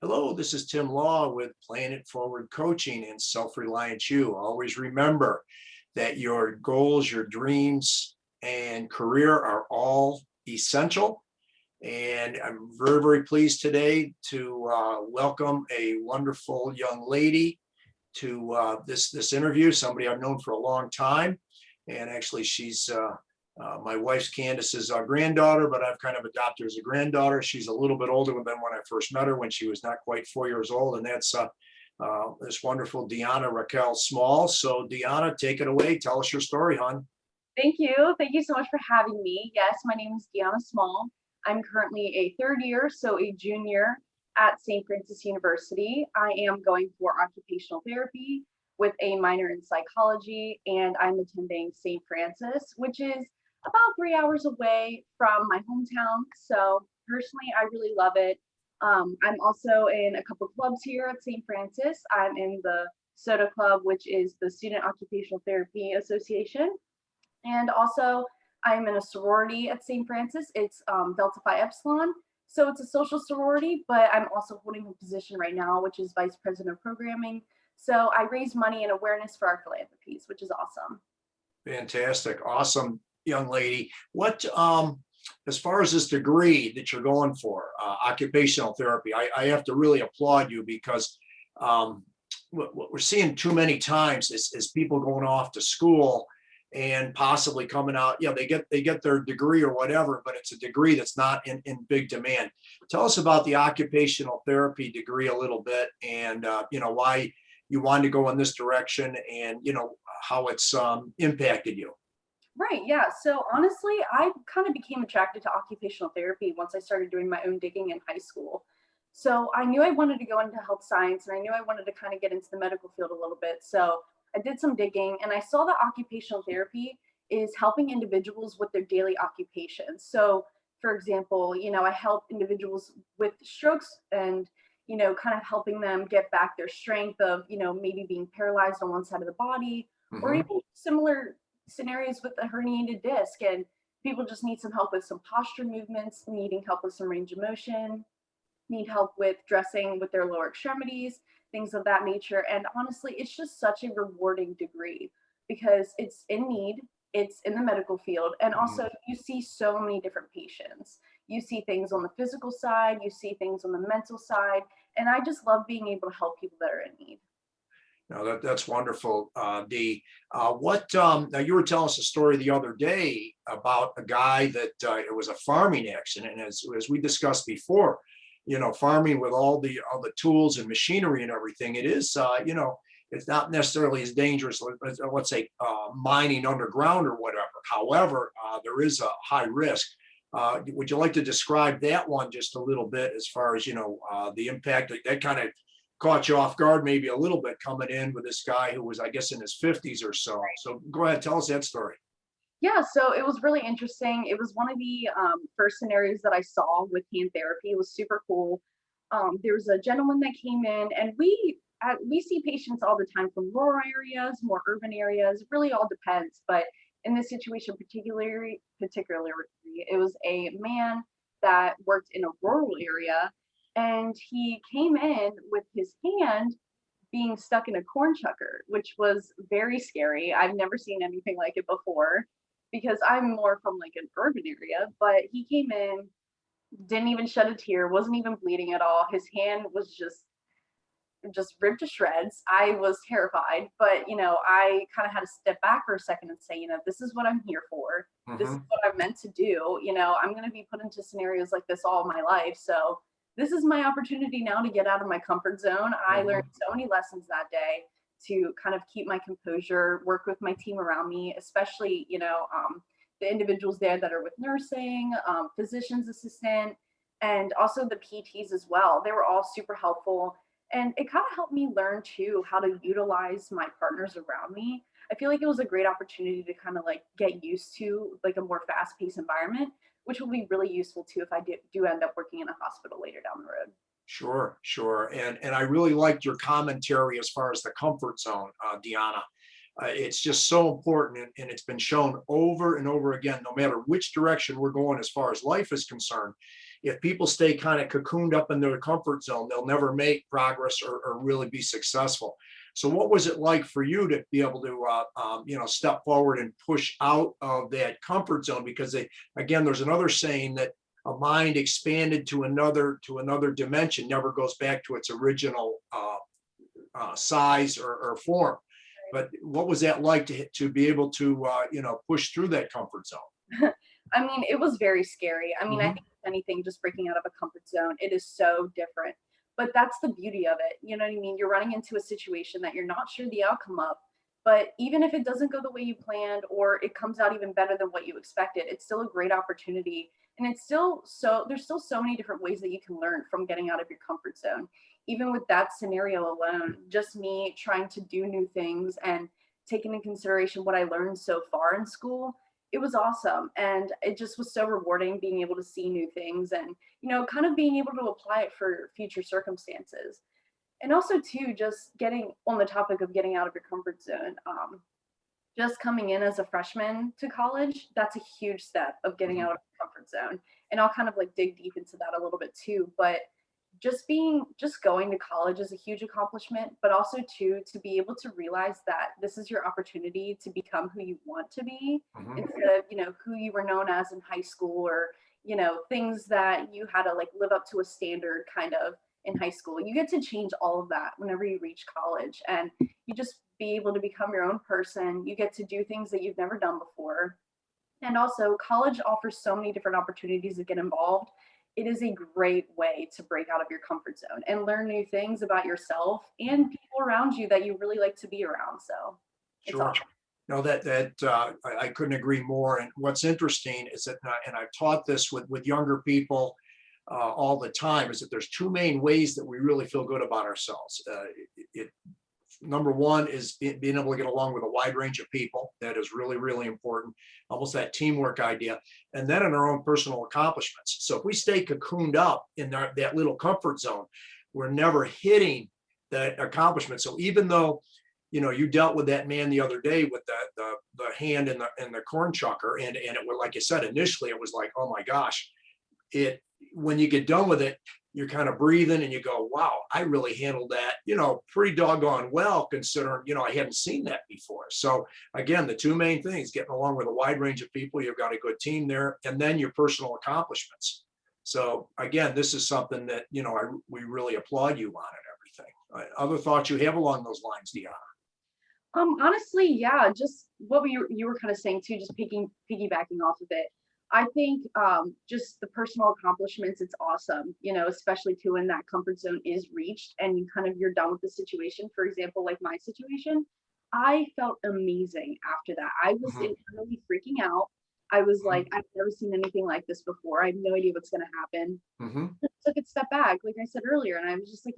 Hello, this is Tim Law with Playing It Forward Coaching and Self-Reliance You. Always remember that your goals, your dreams, and career are all essential. And I'm very, very pleased today to welcome a wonderful young lady to this interview. Somebody I've known for a long time, and actually, she's my wife's Candace's granddaughter, but I've kind of adopted her as a granddaughter. She's a little bit older than when I first met her, when she was not quite 4 years old, and that's this wonderful Deonna Raquel Small. So, Deonna, take it away. Tell us your story, hon. Thank you. Thank you so much for having me. Yes, my name is Deonna Small. I'm currently a third year, so a junior at St. Francis University. I am going for occupational therapy with a minor in psychology, and I'm attending St. Francis, which is about 3 hours away from my hometown. So personally, I really love it. I'm also in a couple clubs here at St. Francis. I'm in the SOTA Club, which is the Student Occupational Therapy Association. And also, I'm in a sorority at St. Francis. It's Delta Phi Epsilon. So it's a social sorority, but I'm also holding a position right now, which is Vice President of Programming. So I raise money and awareness for our philanthropies, which is awesome. Fantastic. Awesome, young lady. What, as far as this degree that you're going for, occupational therapy, I have to really applaud you because what we're seeing too many times is people going off to school and possibly coming out. Yeah, they get their degree or whatever, but it's a degree that's not in big demand. Tell us about the occupational therapy degree a little bit, and why you wanted to go in this direction, and how it's impacted you. Right, yeah. So honestly, I kind of became attracted to occupational therapy once I started doing my own digging in high school. So I knew I wanted to go into health science and I knew I wanted to kind of get into the medical field a little bit. So I did some digging and I saw that occupational therapy is helping individuals with their daily occupations. So for example, I help individuals with strokes and kind of helping them get back their strength of, maybe being paralyzed on one side of the body, or Hmm. even similar scenarios with a herniated disc, and people just need some help with some posture movements, needing help with some range of motion, need help with dressing with their lower extremities, things of that nature. And honestly, it's just such a rewarding degree because it's in need, it's in the medical field, and Hmm. also you see so many different patients. You see things on the physical side, you see things on the mental side, and I just love being able to help people that are in need. No, that's wonderful. What now, you were telling us a story the other day about a guy that it was a farming accident, and as we discussed before, farming with all the tools and machinery and everything, it is it's not necessarily as dangerous as, let's say, mining underground or whatever. However, there is a high risk. Would you like to describe that one just a little bit, as far as the impact that kind of caught you off guard maybe a little bit, coming in with this guy who was, I guess, in his 50s or so. So go ahead, tell us that story. Yeah, so it was really interesting. It was one of the first scenarios that I saw with hand therapy. It was super cool. There was a gentleman that came in, and we see patients all the time from rural areas, more urban areas. It really all depends. But in this situation, particularly, it was a man that worked in a rural area, and he came in with his hand being stuck in a corn chucker, which was very scary. I've never seen anything like it before because I'm more from like an urban area, but he came in, didn't even shed a tear, wasn't even bleeding at all. His hand was just ripped to shreds. I was terrified, but I kind of had to step back for a second and say, this is what I'm here for. This is Hmm. what I'm meant to do. I'm going to be put into scenarios like this all my life. So this is my opportunity now to get out of my comfort zone. I learned Hmm. so many lessons that day to kind of keep my composure, work with my team around me, especially, the individuals there that are with nursing, physician's assistant, and also the PTs as well. They were all super helpful, and it kind of helped me learn too how to utilize my partners around me. I feel like it was a great opportunity to kind of like get used to like a more fast-paced environment, which will be really useful too if I do end up working in a hospital later down the road. Sure, sure. And I really liked your commentary as far as the comfort zone, Deanna. It's just so important, and it's been shown over and over again, no matter which direction we're going as far as life is concerned. if people stay kind of cocooned up in their comfort zone, they'll never make progress or really be successful. So what was it like for you to be able to, step forward and push out of that comfort zone? Because again, there's another saying that a mind expanded to another dimension never goes back to its original size or form. But what was that like to be able to push through that comfort zone? I mean, it was very scary. I mean, I Hmm. think if anything, just breaking out of a comfort zone, it is so different. But that's the beauty of it. You know what I mean? You're running into a situation that you're not sure the outcome of. But even if it doesn't go the way you planned or it comes out even better than what you expected, it's still a great opportunity. And there's still so many different ways that you can learn from getting out of your comfort zone. Even with that scenario alone, just me trying to do new things and taking into consideration what I learned so far in school, it was awesome. And it just was so rewarding being able to see new things and, kind of being able to apply it for future circumstances. And also too, just getting on the topic of getting out of your comfort zone, just coming in as a freshman to college, that's a huge step of getting Hmm. out of the comfort zone. And I'll kind of like dig deep into that a little bit too. But just going to college is a huge accomplishment, but also too to be able to realize that this is your opportunity to become who you want to be Hmm. instead of, who you were known as in high school or, things that you had to like live up to a standard kind of in high school. You get to change all of that whenever you reach college and you just be able to become your own person. You get to do things that you've never done before. And also, college offers so many different opportunities to get involved. It is a great way to break out of your comfort zone and learn new things about yourself and people around you that you really like to be around. So it's Sure. awesome. No, I couldn't agree more. And what's interesting is that, and I've taught this with younger people all the time, is that there's two main ways that we really feel good about ourselves. Number one is being able to get along with a wide range of people. That is really, really important. Almost that teamwork idea. And then in our own personal accomplishments. So if we stay cocooned up in that little comfort zone, we're never hitting that accomplishment. So even though, you dealt with that man the other day with the hand in the corn chucker, and it was like you said, initially it was like, oh my gosh, it when you get done with it, you're kind of breathing and you go, wow, I really handled that, pretty doggone well, considering, I hadn't seen that before. So again, the two main things: getting along with a wide range of people, you've got a good team there, and then your personal accomplishments. So again, this is something that, we really applaud you on and everything. Other thoughts you have along those lines, Deonna? Honestly, yeah, just what you were kind of saying too, just piggybacking off of it. I think just the personal accomplishments, it's awesome, especially too when that comfort zone is reached and you're done with the situation. For example, like my situation, I felt amazing after that. I was Mhm. internally freaking out. I was Mhm. like, I've never seen anything like this before. I have no idea what's gonna happen. Mhm. Took a step back, like I said earlier, and I was just like,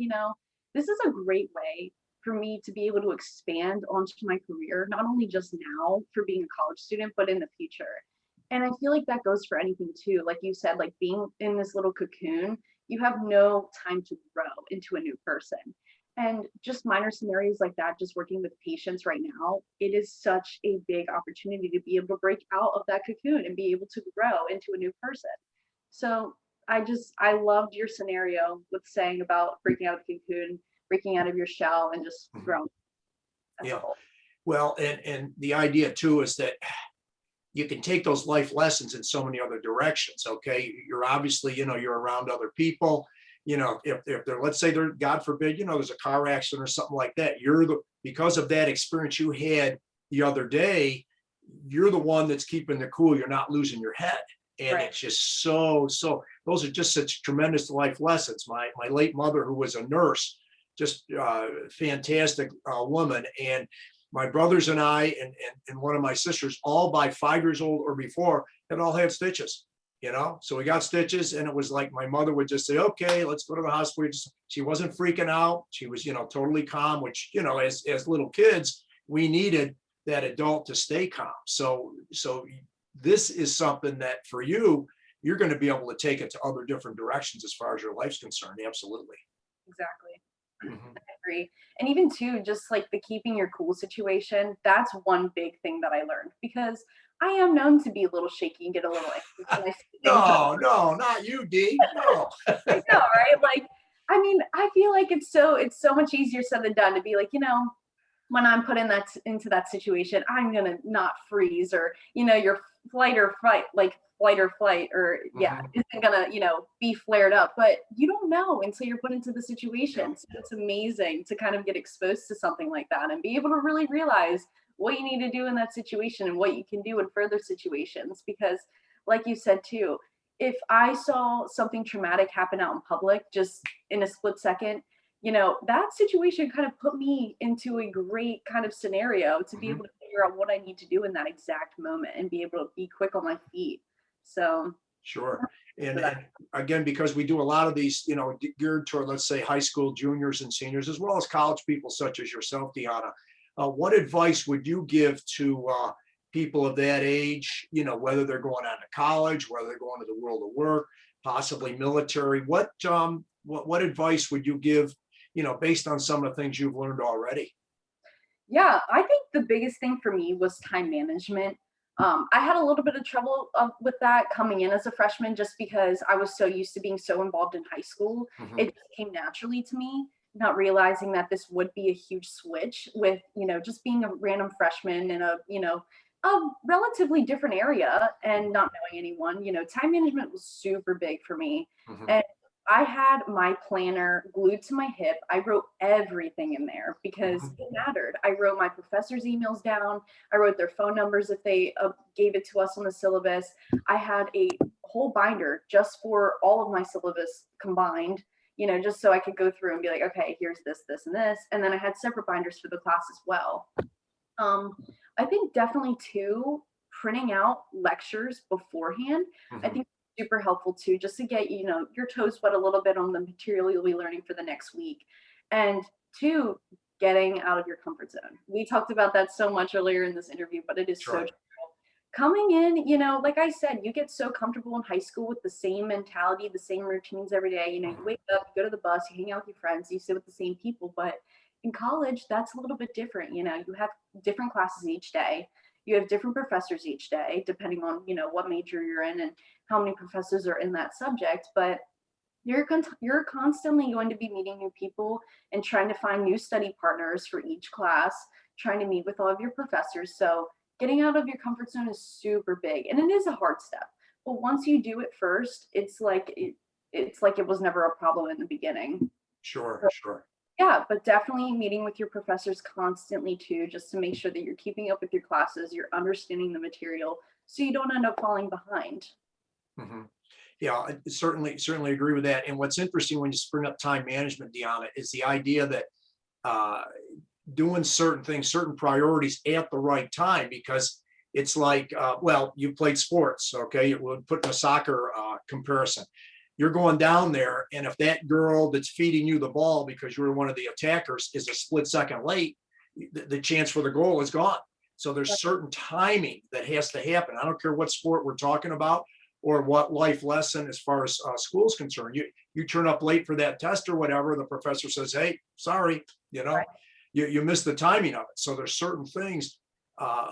this is a great way for me to be able to expand onto my career, not only just now for being a college student, but in the future. And I feel like that goes for anything too. Like you said, like being in this little cocoon, you have no time to grow into a new person. And just minor scenarios like that, just working with patients right now, it is such a big opportunity to be able to break out of that cocoon and be able to grow into a new person. So I loved your scenario with saying about breaking out of the cocoon, breaking out of your shell, and just Mhm. growing as a Yeah. whole. Well, and the idea too is that you can take those life lessons in so many other directions. Okay, you're obviously, you're around other people. If they're, let's say they're, God forbid, there's a car accident or something like that, because of that experience you had the other day, you're the one that's keeping the cool. You're not losing your head. And Right. it's just so those are just such tremendous life lessons. My late mother, who was a nurse, just fantastic woman. And my brothers and I and one of my sisters, all by 5 years old or before, had all had stitches. So we got stitches, and it was like my mother would just say, "Okay, let's go to the hospital." She wasn't freaking out. She was, totally calm. Which, as little kids, we needed that adult to stay calm. So this is something that for you, you're going to be able to take it to other different directions as far as your life's concerned. Absolutely. Exactly. Mhm. I agree. And even too, just like the keeping your cool situation, that's one big thing that I learned because I am known to be a little shaky and get a little anxious when I see things. No, no, not you, D. No. I know, right? Like, I mean, I feel like it's so much easier said than done to be like, when I'm put in into that situation, I'm gonna not freeze, or your flight or flight, or yeah, Mhm. isn't gonna be flared up. But you don't know until you're put into the Yeah, situation. So it's amazing to kind of get exposed to something like that and be able to really realize what you need to do in that situation and what you can do in further situations. Because, like you said too, if I saw something traumatic happen out in public just in a split second, that situation kind of put me into a great kind of scenario to be mhm, able to figure out what I need to do in that exact moment and be able to be quick on my feet. So, sure. And for that. and again, because we do a lot of these, geared toward, let's say, high school juniors and seniors, as well as college people such as yourself, Deanna. What advice would you give to people of that age? Whether they're going on to college, whether they're going to the world of work, possibly military. What advice would you give? Based on some of the things you've learned already. Yeah, I think the biggest thing for me was time management. I had a little bit of trouble with that coming in as a freshman, just because I was so used to being so involved in high school. Mhm. It just came naturally to me, not realizing that this would be a huge switch with, just being a random freshman in a relatively different area and not knowing anyone. Time management was super big for me. Mhm. And I had my planner glued to my hip. I wrote everything in there because Mhm. it mattered. I wrote my professor's emails down. I wrote their phone numbers if they gave it to us on the syllabus. I had a whole binder just for all of my syllabus combined, just so I could go through and be like, okay, here's this, this, and this. And then I had separate binders for the class as well. Um, I think definitely too, printing out lectures beforehand, I Mhm. think super helpful too, just to get, your toes wet a little bit on the material you'll be learning for the next week. And two, getting out of your comfort zone. We talked about that so much earlier in this interview, but it is so Sure. true. Coming in, like I said, you get so comfortable in high school with the same mentality, the same routines every day. You Mhm. wake up, you go to the bus, you hang out with your friends, you sit with the same people. But in college, that's a little bit different. You have different classes each day. You have different professors each day, depending on, what major you're in and how many professors are in that subject. But you're constantly going to be meeting new people and trying to find new study partners for each class, trying to meet with all of your professors. So getting out of your comfort zone is super big, and it is a hard step. But once you do it first, it's like it was never a problem in the beginning. Sure. So, Sure. yeah, but definitely meeting with your professors constantly too, just to make sure that you're keeping up with your classes, you're understanding the material, so you don't end up falling behind. Mhm. Yeah, I certainly agree with that. And what's interesting when you bring up time management, Deanna, is the idea that uh, doing certain things, certain priorities at the right time, because it's like, well, you played sports, okay? We'll put in a soccer comparison. You're going down there, and if that girl that's feeding you the ball because you're one of the attackers is a split second late, the chance for the goal is gone. So there's certain timing that has to happen. I don't care what sport we're talking about or what life lesson as far as school's concerned. You turn up late for that test or whatever, the professor says, "Hey, sorry, you know, Right. you missed the timing of it." So there's certain things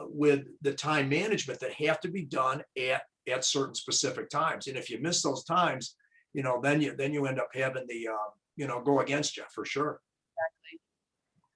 with the time management that have to be done at certain specific times. And if you miss those times, then you end up having the go against you for sure.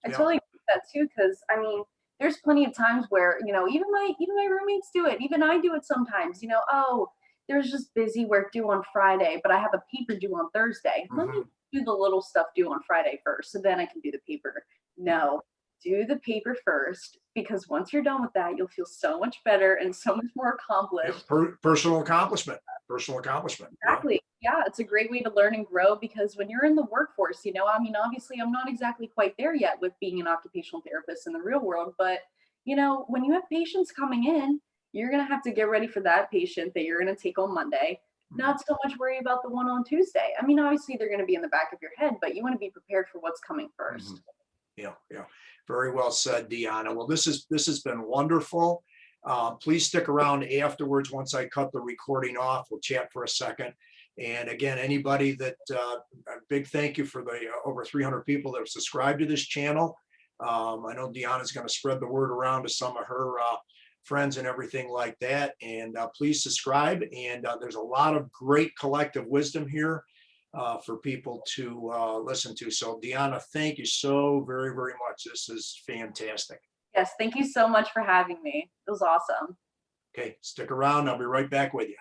I Yeah. totally agree with that too, because I mean, there's plenty of times where, even my roommates do it. Even I do it sometimes. Oh, there's just busy work due on Friday, but I have a paper due on Thursday. Let me Mhm. do the little stuff due on Friday first, so then I can do the paper. Mhm. No, do the paper first, because once you're done with that, you'll feel so much better and so much more Yeah, accomplished. personal accomplishment. Personal accomplishment. Yeah. Exactly. Yeah, it's a great way to learn and grow, because when you're in the workforce, I mean, obviously, I'm not exactly quite there yet with being an occupational therapist in the real world, but when you have patients coming in, you're going to have to get ready for that patient that you're going to take on Monday. Mhm. Not so much worry about the one on Tuesday. I mean, obviously, they're going to be in the back of your head, but you want to be prepared for what's coming Mhm. first. Yeah, yeah. Very well said, Deanna. Well, this has been wonderful. Please stick around afterwards. Once I cut the recording off, we'll chat for a second. And again, anybody that a big thank you for the over 300 people that have subscribed to this channel. I know Deanna's going to spread the word around to some of her friends and everything like that. And please subscribe. And there's a lot of great collective wisdom here for people to listen to. So Deonna, thank you so very, very much. This is fantastic. Yes, thank you so much for having me. It was awesome. Okay, stick around. I'll be right back with you.